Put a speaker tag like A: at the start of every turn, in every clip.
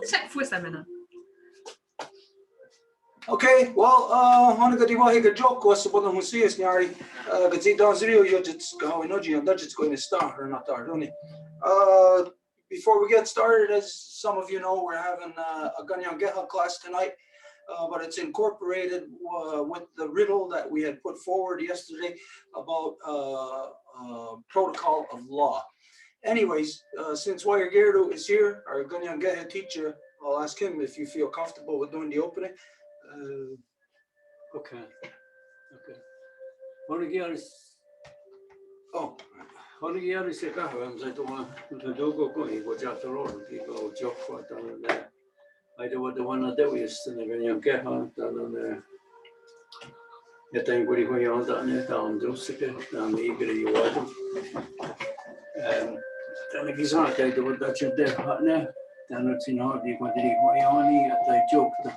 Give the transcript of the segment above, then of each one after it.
A: Chaque fois, ça m'énerve.
B: Okay, well, hanaga diwahi ga joke was about the musias nyari. Gazi down zero yojits go in oji and that's going to start or not start, don't it? Before we get started, as some of you know, we're having a Kanienkeha class tonight, but it's incorporated with the riddle that we had put forward yesterday about protocol of law. Anyways, since Wire Gerdo is here, our Kanienkeha teacher, I'll ask him if you feel comfortable with doing the opening.
C: Okay. Honegi se kahvem sai tuma dogo ko I go jatoro ki go jokwa tan le I do the one that we used to Kanienkeha tan le tan guri ko yo tan tan dosike tan igri yo tan gizan kai do da chede ne tan tin ho di ko di ko yo ni ta jokta.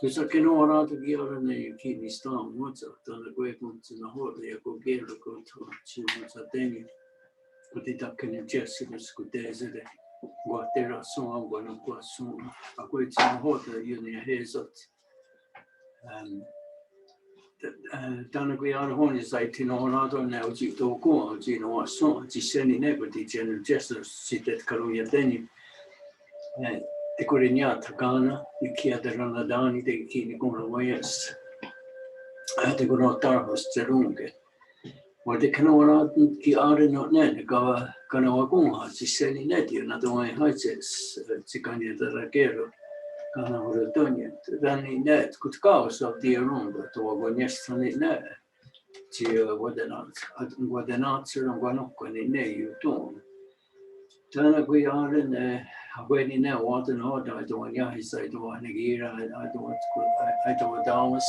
C: Because I can all out of gear and you keep me strong. What's up? Done a great one to the hot, they go get a go to children's a thing. But it up can you just see the school days of it. What there are so I'm going to go soon. I go to the hot, you need a haze up. Done a great out of home is like, you know, not on now, you don't go, you know, what song, just sending everybody general gestures, sit at Kaluya Denny. Te korenya takana I kia te ranadani te kini kona waias te kono tarhos te runge wa te kanoa ki are no ne ka kana wa kunga si seni neti na to mai haises te kanya te rakero kana hore tonya dani net kut kaos of the runga to wa gonyestani ne ti wadenat sir ngwanokko ni ne yu ton tana gui are ne when you know what and what I don't yeah he said do I negira I don't damas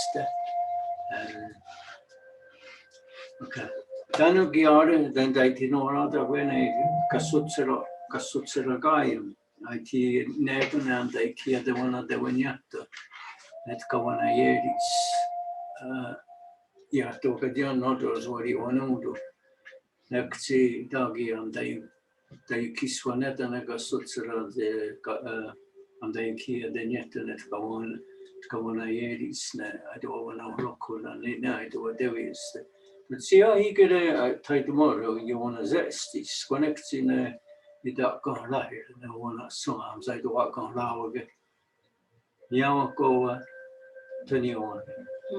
C: okay tanu giare then I didn't know other when I kasutsera guy I never and I kia the one of the vignette that kawana yeris yeah to kadian notos what you want to do next dagi and they kiss one net and I got such a and they kia the net and it go on yeris I don't want to rock and I do what there is. But see how he get a tie tomorrow you want to zest it's connecting it that gone light and I want to songs I do what gone loud again. Yeah, go 21.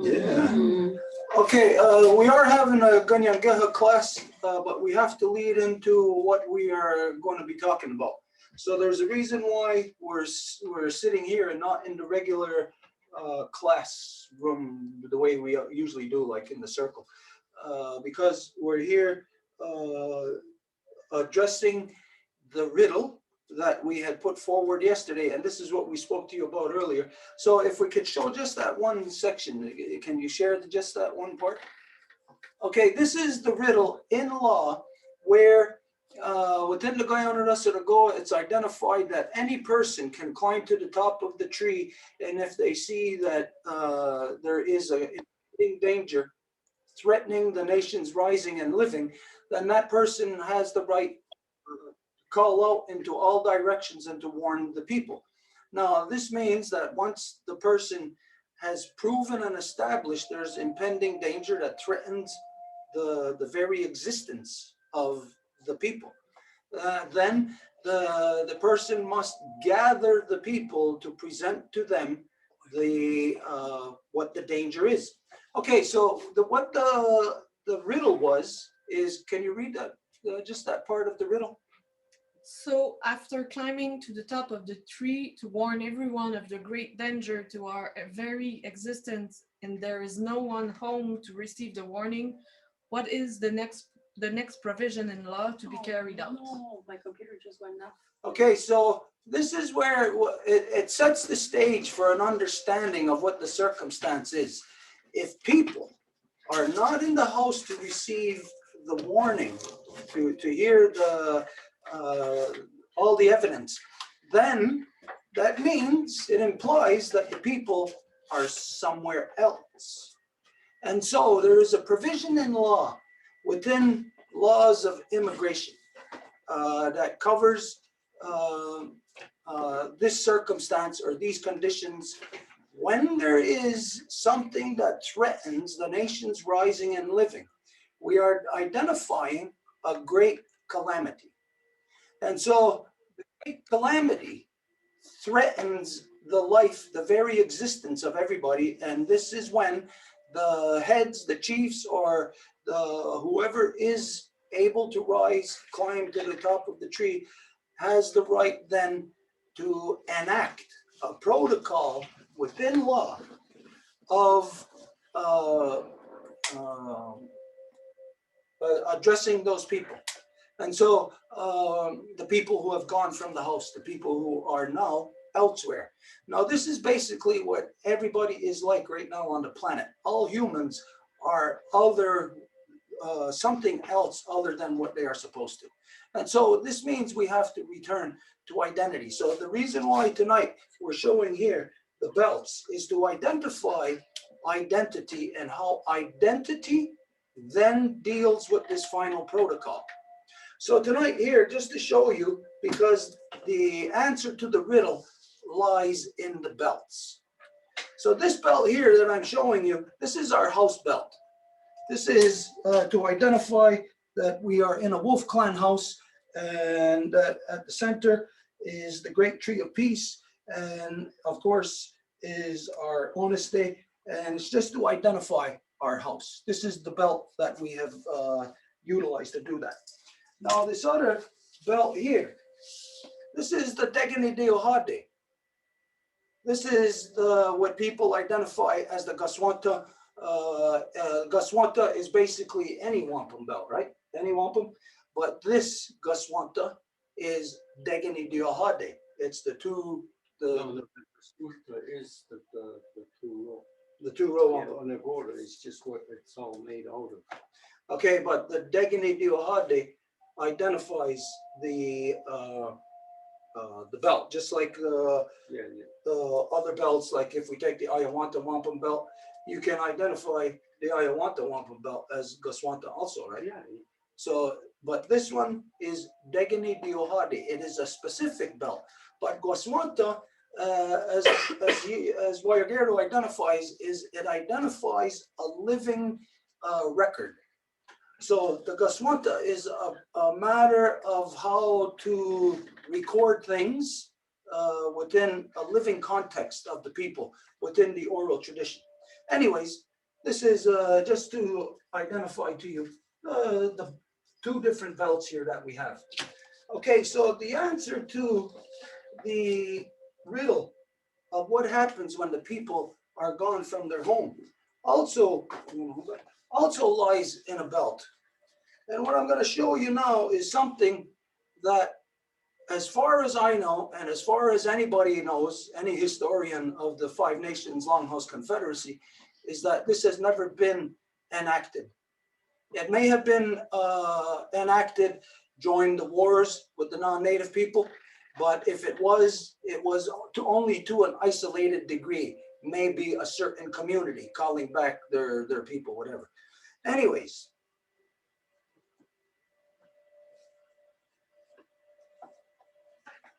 B: Yeah. Okay, we are having a Kanienkeha class, but we have to lead into what we are going to be talking about. So there's a reason why we're sitting here and not in the regular classroom the way we usually do, like in the circle, because we're here addressing the riddle that we had put forward yesterday, and this is what we spoke to you about earlier. So if we could show just that one section, can you share just that one part? Okay, this is the riddle in law where within the Go, it's identified that any person can climb to the top of the tree, and if they see that there is a danger threatening the nation's rising and living, then that person has the right call out into all directions and to warn the people. Now, this means that once the person has proven and established there's impending danger that threatens the very existence of the people, then the person must gather the people to present to them the what the danger is. Okay, so what the riddle was is, can you read that just that part of the riddle?
A: So after climbing to the top of the tree to warn everyone of the great danger to our very existence, and there is no one home to receive the warning, what is the next provision in law to be carried out?
D: No, my computer just went off.
B: Okay, so this is where it sets the stage for an understanding of what the circumstance is. If people are not in the house to receive the warning, to hear the all the evidence, then that means it implies that the people are somewhere else. And so there is a provision in law within laws of immigration that covers this circumstance or these conditions when there is something that threatens the nation's rising and living. We are identifying a great calamity. And so the great calamity threatens the life, the very existence of everybody. And this is when the heads, the chiefs, or whoever is able to rise, climb to the top of the tree, has the right then to enact a protocol within law of addressing those people. And so the people who have gone from the house, the people who are now elsewhere. Now, this is basically what everybody is like right now on the planet. All humans are other, something else other than what they are supposed to. And so this means we have to return to identity. So the reason why tonight we're showing here the belts is to identify identity and how identity then deals with this final protocol. So tonight here, just to show you, because the answer to the riddle lies in the belts. So this belt here that I'm showing you, this is our house belt. This is to identify that we are in a Wolf Clan house, and that at the center is the great tree of peace, and of course is our honesty, and it's just to identify our house. This is the belt that we have utilized to do that. Now this other belt here, this is the Degani Deohade. This is what people identify as the Gaswanta. Gaswanta is basically any wampum belt, right? Any wampum. But this Gaswanta is Degani Deohade. It's the two,
C: No, the Ultra is the two row.
B: the two row
C: Yeah,
B: wampum.
C: on the border is just what it's all made out of.
B: Okay, but the Degani Deohade identifies the belt, just like
C: Yeah, yeah.
B: the other belts. Like if we take the Ayawanta wampum belt, you can identify the Ayawanta wampum belt as Gaswanta also, right?
C: Yeah,
B: So, but this one is Degani Deohade. It is a specific belt. But Gaswanta, as Wayagero identifies, is it identifies a living record. So the Gaswanta is a matter of how to record things within a living context of the people, within the oral tradition. Anyways, this is just to identify to you the two different belts here that we have. Okay, so the answer to the riddle of what happens when the people are gone from their home also lies in a belt. And what I'm going to show you now is something that, as far as I know, and as far as anybody knows, any historian of the Five Nations Longhouse Confederacy, is that this has never been enacted. It may have been enacted during the wars with the non-native people, but if it was only to an isolated degree, maybe a certain community calling back their people, whatever. Anyways,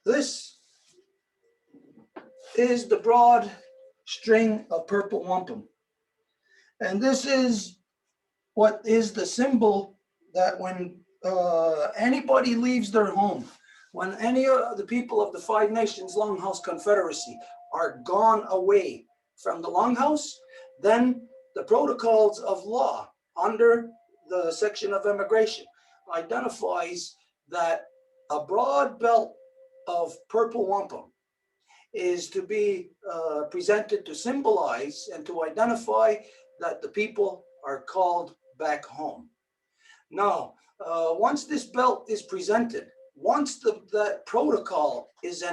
B: this is the broad string of purple wampum. And this is what is the symbol that when anybody leaves their home, when any of the people of the Five Nations Longhouse Confederacy are gone away from the Longhouse, then the protocols of law under the section of immigration identifies that a broad belt of purple wampum is to be presented to symbolize and to identify that the people are called back home. Now, once this belt is presented, once that protocol is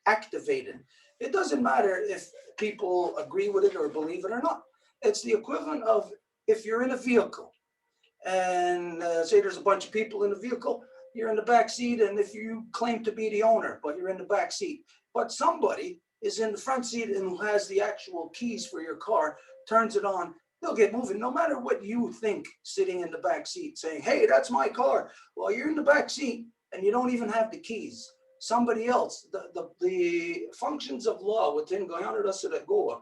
B: activated, it doesn't matter if people agree with it or believe it or not. It's the equivalent of if you're in a vehicle and say there's a bunch of people in the vehicle, you're in the back seat, and if you claim to be the owner, but you're in the back seat, but somebody is in the front seat and who has the actual keys for your car, turns it on, they'll get moving, no matter what you think sitting in the back seat saying, hey, that's my car. Well, you're in the back seat and you don't even have the keys. Somebody else, the functions of law within Guyana Goa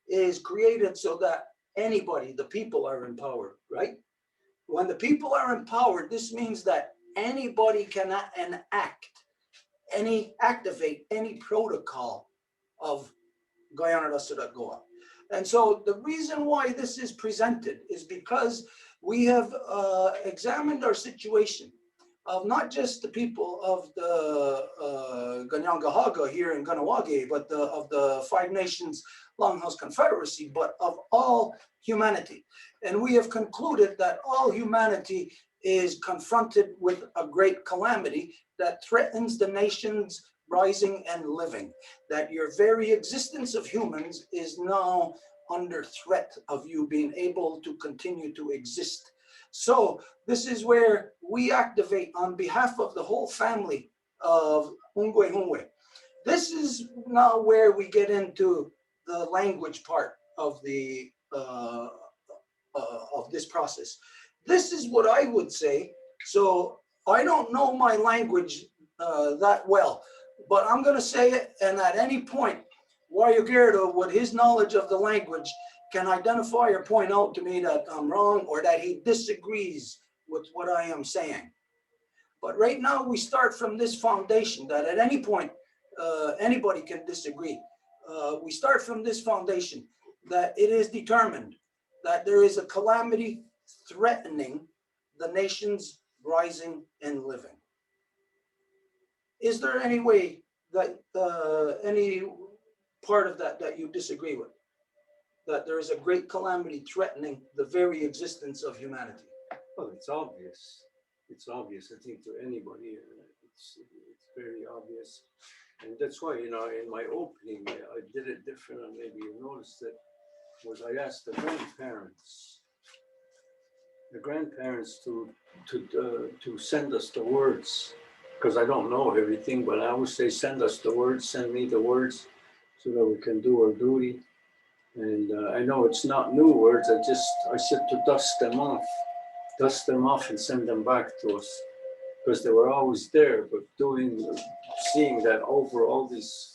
B: is created so that anybody, the people are empowered, right? When the people are empowered, this means that anybody can activate any protocol of Guyana Goa. And so the reason why this is presented is because we have examined our situation of not just the people of the Kanienkeha here in Ganawage, but of the Five Nations Longhouse Confederacy, but of all humanity. And we have concluded that all humanity is confronted with a great calamity that threatens the nation's rising and living, that your very existence of humans is now under threat of you being able to continue to exist. So this is where we activate on behalf of the whole family of Ungwe Hungwe. This is now where we get into the language part of the of this process. This is what I would say. So I don't know my language that well, but I'm going to say it, and at any point, Wario Gerdo, with his knowledge of the language, can identify or point out to me that I'm wrong or that he disagrees with what I am saying. But right now, we start from this foundation that at any point, anybody can disagree. We start from this foundation that it is determined that there is a calamity threatening the nation's rising and living. Is there any way that any part of that you disagree with? That there is a great calamity threatening the very existence of humanity?
C: Well, it's obvious. It's obvious, I think, to anybody. It's very obvious. And that's why, in my opening, I did it different, and maybe you noticed it, was I asked the grandparents to send us the words, because I don't know everything, but I always say, send us the words, send me the words, so that we can do our duty. And I know it's not new words. I said to dust them off and send them back to us, because they were always there. But seeing that over all these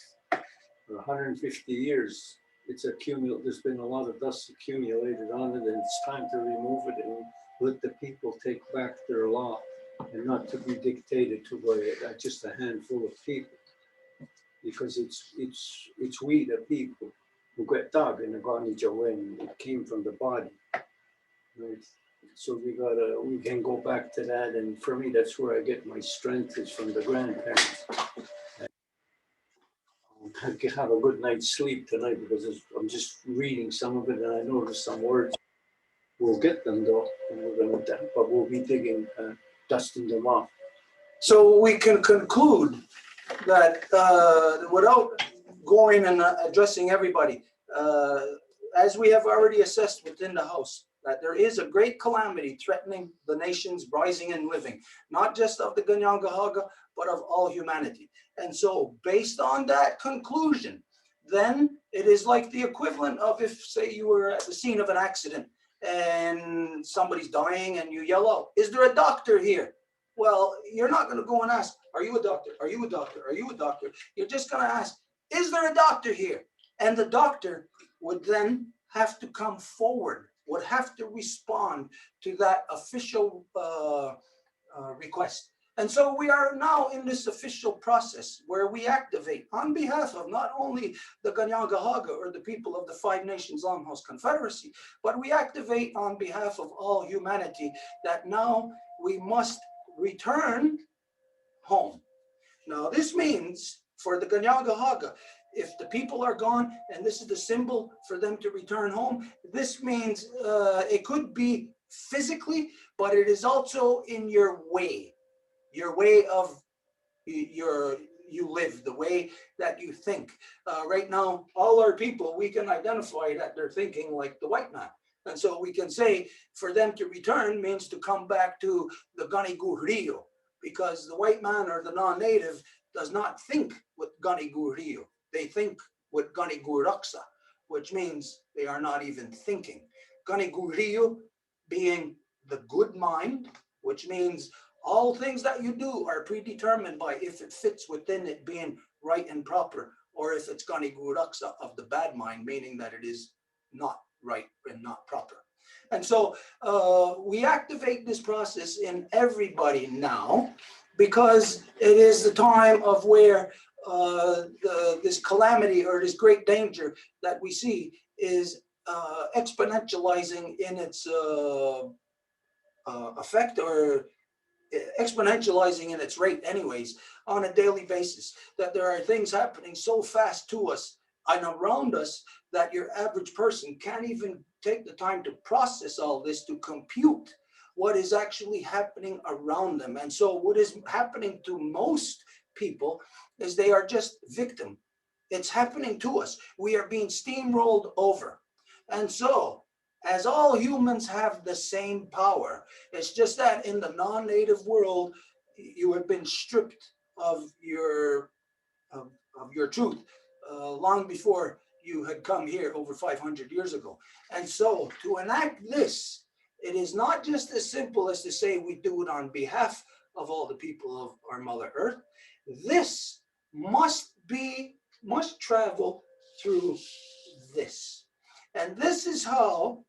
C: 150 years, there's been a lot of dust accumulated on it, and it's time to remove it and let the people take back their law, and not to be dictated to by just a handful of people, because it's we the people who get dug in the Gani Jawen. It came from the body, right? So we can go back to that, and for me, that's where I get my strength, is from the grandparents. I can have a good night's sleep tonight, because I'm just reading some of it, and I noticed some words. We'll get them though, and but we'll be dusting them off.
B: So we can conclude that without going and addressing everybody, as we have already assessed within the House, that there is a great calamity threatening the nation's rising and living, not just of the Kanienkeha, but of all humanity. And so based on that conclusion, then it is like the equivalent of if, say, you were at the scene of an accident and somebody's dying and you yell out, is there a doctor here? Well, you're not going to go and ask, are you a doctor? Are you a doctor? Are you a doctor? You're just going to ask, is there a doctor here? And the doctor would then have to come forward, would have to respond to that official request. And so we are now in this official process where we activate on behalf of not only the Kanienkeha or the people of the Five Nations Longhouse Confederacy, but we activate on behalf of all humanity that now we must return home. Now this means for the Kanienkeha, if the people are gone and this is the symbol for them to return home, this means it could be physically, but it is also in your way of you live, the way that you think. Right now, all our people, we can identify that they're thinking like the white man. And so we can say for them to return means to come back to the Ganigu Rio, because the white man or the non-native does not think with Ganigu Rio. They think with Ganigu Raksa, which means they are not even thinking. Ganigu Rio being the good mind, which means All things that you do are predetermined by if it fits within it being right and proper, or if it's gani guraksa of the bad mind, meaning that it is not right and not proper. And so we activate this process in everybody now, because it is the time of where this calamity or this great danger that we see is exponentializing in its effect, or exponentializing in its rate anyways, on a daily basis, that there are things happening so fast to us and around us that your average person can't even take the time to process all this, to compute what is actually happening around them. And so what is happening to most people is they are just victim. It's happening to us. We are being steamrolled over. And so, as all humans have the same power, it's just that in the non-native world, you have been stripped of your truth long before you had come here over 500 years ago. And so, to enact this, it is not just as simple as to say we do it on behalf of all the people of our Mother Earth. This must travel through this. And this is how,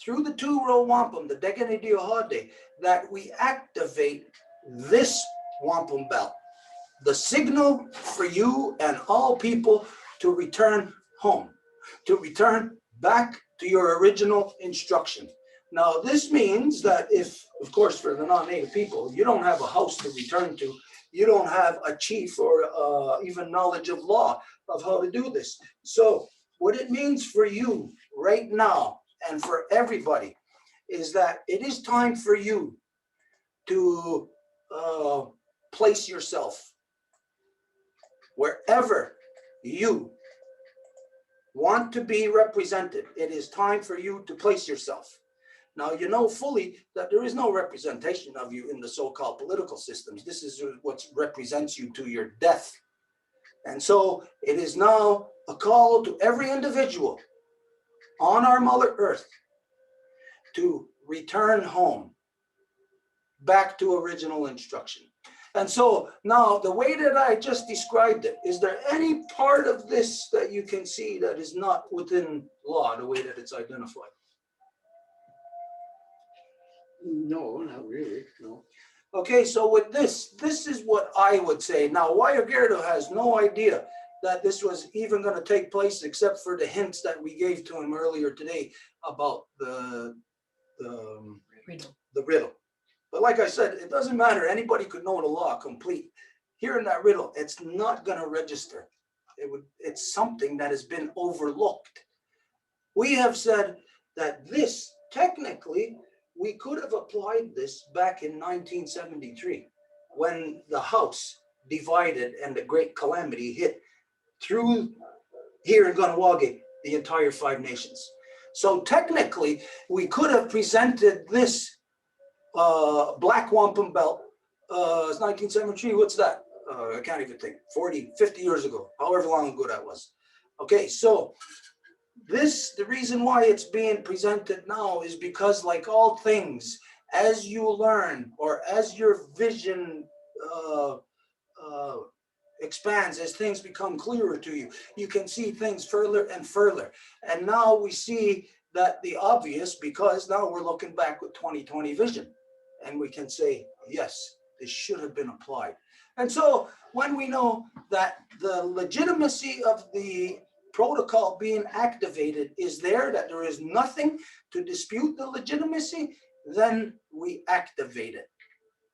B: through the two-row wampum, the Degani Diohade, that we activate this wampum belt, the signal for you and all people to return home, to return back to your original instruction. Now, this means that if, of course, for the non-native people, you don't have a house to return to, you don't have a chief or even knowledge of law of how to do this. So what it means for you right now and for everybody is that it is time for you to place yourself wherever you want to be represented. It is time for you to place yourself. Now, you know fully that there is no representation of you in the so-called political systems. This is what represents you to your death. And so it is now a call to every individual on our Mother Earth to return home, back to original instruction. And so now, the way that I just described it, is there any part of this that you can see that is not within law, the way that it's identified?
C: No, not really, no.
B: Okay, so with this is what I would say. Now, Guayaguerdo has no idea that this was even going to take place, except for the hints that we gave to him earlier today about the riddle. But like I said, it doesn't matter. Anybody could know the law complete. Here in that riddle, it's not going to register. It's something that has been overlooked. We have said that this, technically, we could have applied this back in 1973 when the House divided and the great calamity hit through here in Ganawage, the entire 5 nations. So technically, we could have presented this black wampum belt. It's 1973, what's that? I can't even think, 40, 50 years ago, however long ago that was. Okay, so the reason why it's being presented now is because, like all things, as you learn or as your vision expands, as things become clearer to you, you can see things further and further. And now we see that the obvious, because now we're looking back with 2020 vision, and we can say, yes, this should have been applied. And so when we know that the legitimacy of the protocol being activated is there, that there is nothing to dispute the legitimacy, then we activate it.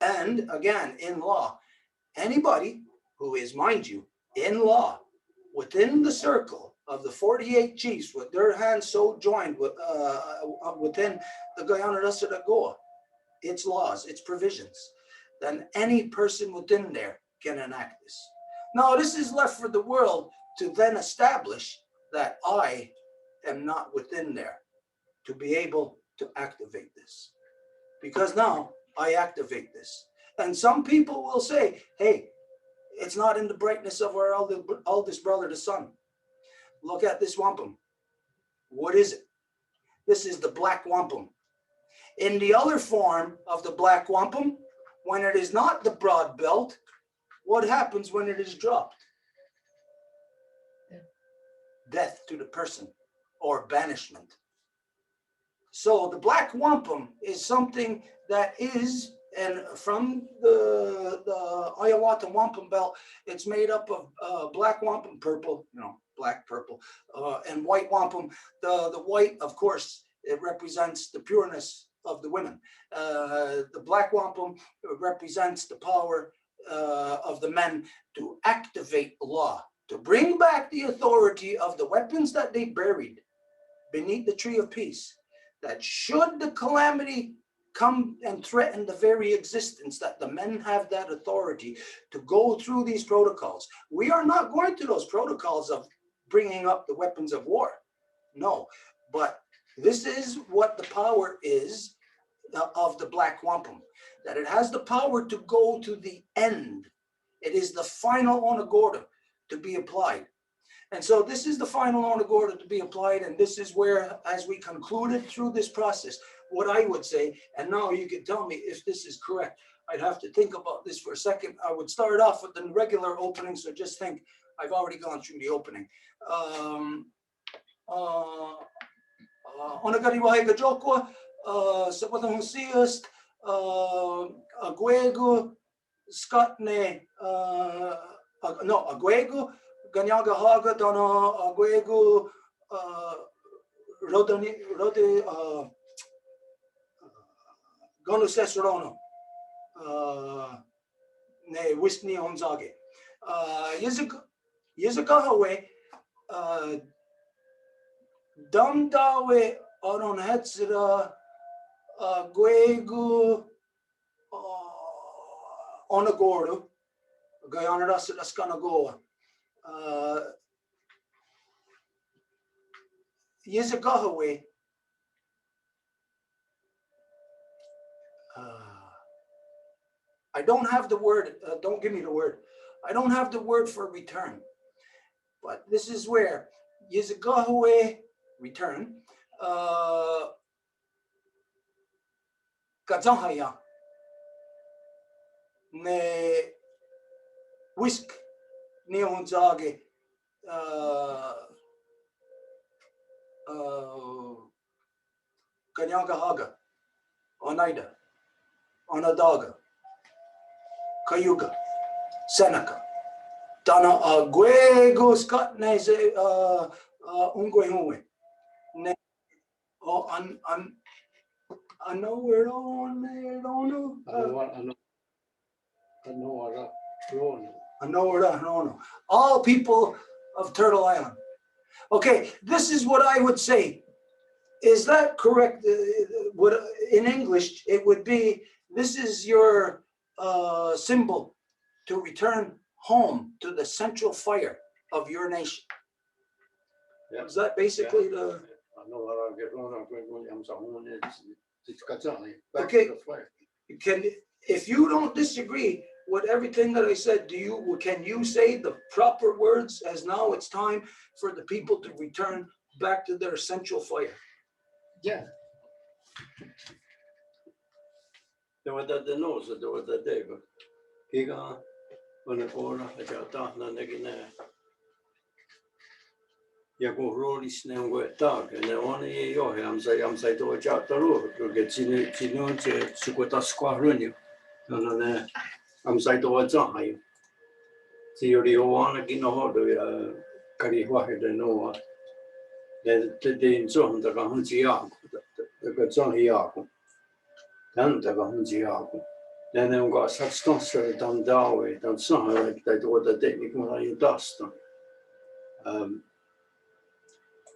B: And again, in law, anybody who is, mind you, in law, within the circle of the 48 chiefs with their hands so joined with, within the Guyana Rasa da Goa, its laws, its provisions, then any person within there can enact this. Now, this is left for the world to then establish that I am not within there to be able to activate this. Because now I activate this. And some people will say, hey, it's not in the brightness of our eldest brother, the sun. Look at this wampum. What is it? This is the black wampum. In the other form of the black wampum, When it is not the broad belt, what happens when it is dropped? Death to the person or banishment. So the black wampum is something that is, and from the Hiawatha wampum belt, it's made up of black wampum purple, black purple, and white wampum. The white, of course, it represents the pureness of the women. The black wampum represents the power of the men to activate law, to bring back the authority of the weapons that they buried beneath the tree of peace, that should the calamity come and threaten the very existence, that the men have that authority to go through these protocols. We are not going through those protocols of bringing up the weapons of war. No, but this is what the power is of the black wampum, that it has the power to go to the end. It is the final onagorda to be applied. And so this is the final onagorda to be applied, and this is where, as we concluded through this process, what I would say, and now you can tell me if this is correct. I'd have to think about this for a second. I would start off with the regular opening, so just think, I've already gone through the opening. Onagariwahe Gajokwa, Sabatahunsiast, Aguego, Scotne, no, Aguego, Ganyaga Haga, Donna, Aguego, Rode, Gonu Sesrono, Ne Wisni Onzage. Yizakahawe, Damdawe, Aron Hetzera, Aguego, Onagordo, Guyana Raskanagoa. Yizagahawe, I don't have the word, don't give me the word. I don't have the word for return. But this is where Yizagahawe, return, Kazahaya, Ne Whisk, Neonzage, Kanyangahaga, Oneida, Onondaga, Cayuga, Seneca, Donna Aguego Scott Neze Ungwehue. Oh, I know we're on there, don't know. I know. All people of Turtle Island. Okay, this is what I would say. Is that correct? What in English it would be, this is your symbol to return home to the central fire of your nation.
C: Yeah.
B: Is that basically the? Okay. If you don't disagree with everything that I said, can you say the proper words as now it's time for the people to return back to their central fire?
C: Yeah. There was the nose, there was the day, but Giga, when the corner, I got down and again. Jag går rolig snö och ett tag, and only I'm say to watch out the road to get to go to square run. And I'm say to watch out. See, you want to get no do carry what I know. Then the zone the Hunziago, the zone here. Then the Hunziago. Then I got substance done that way, done some like that, what the technical you dust.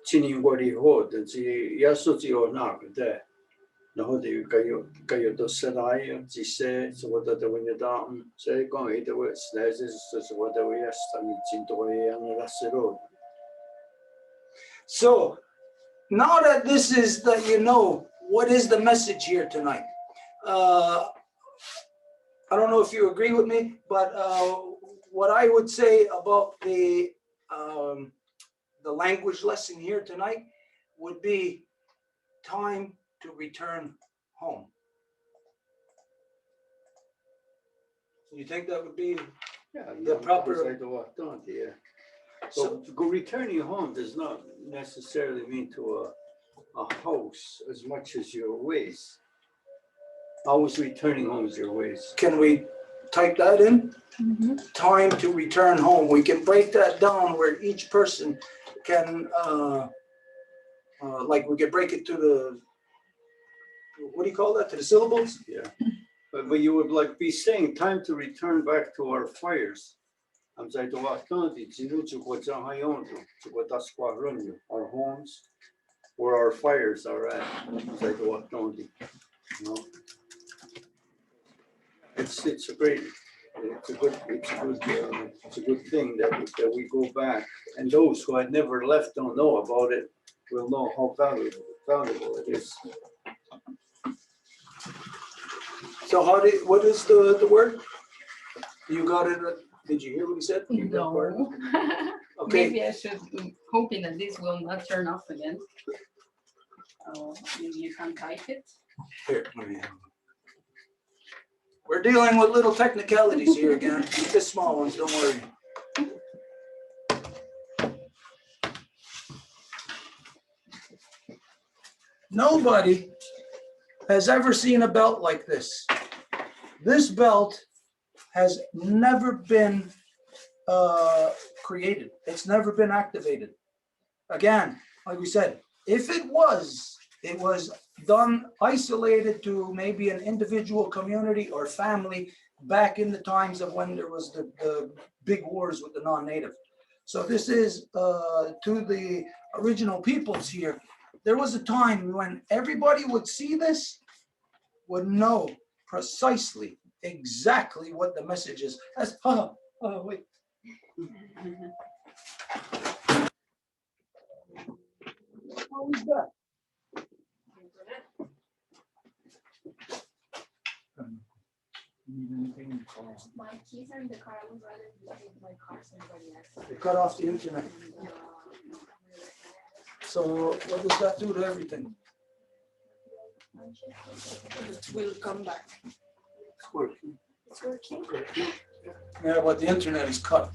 C: Ciningoli hod, ci yasoci onak de. Na hodi kayo do serai, ci se what the wind down, say going the west, there's what the west and Cintoi and Rassero.
B: So now that this is that what is the message here tonight? I don't know if you agree with me, but what I would say about the language lesson here tonight would be time to return home. You think that would be,
C: Yeah,
B: the proper-
C: yeah.
B: so,
C: So go returning home does not necessarily mean to a house as much as your ways. Always returning home is your ways.
B: can we type that in?
A: Mhm.
B: Time to return home. We can break that down where each person can, like we could break it to the, what do you call that, to the syllables?
C: Yeah. But you would like be saying time to return back to our fires. I'm saying to our homes, where our fires are at. You know? It's a great, it's a good thing that we go back, and those who had never left don't know about it will know how valuable it is.
B: So what is the word? You got it, did you hear what he said? You got part of it?
D: No.
B: Okay,
D: Maybe I should, hoping that this will not turn off again. Maybe you can type it.
B: here, let me. We're dealing with little technicalities here again, just small ones, don't worry. Nobody has ever seen a belt like this. This belt has never been created. It's never been activated. Again, like we said, if it was done isolated to maybe an individual community or family back in the times of when there was the big wars with the non-native. So this is to the original peoples here. There was a time when everybody would see this, would know precisely exactly what the message is. That's, wait. How is that? Need anything?
D: My keys are in the car. I would rather leave my car somebody else.
B: They cut off the internet. So what does that do to everything?
A: It will come back.
C: It's working.
D: It's working.
B: Yeah, but the internet is cut.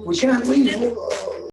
B: We can't leave.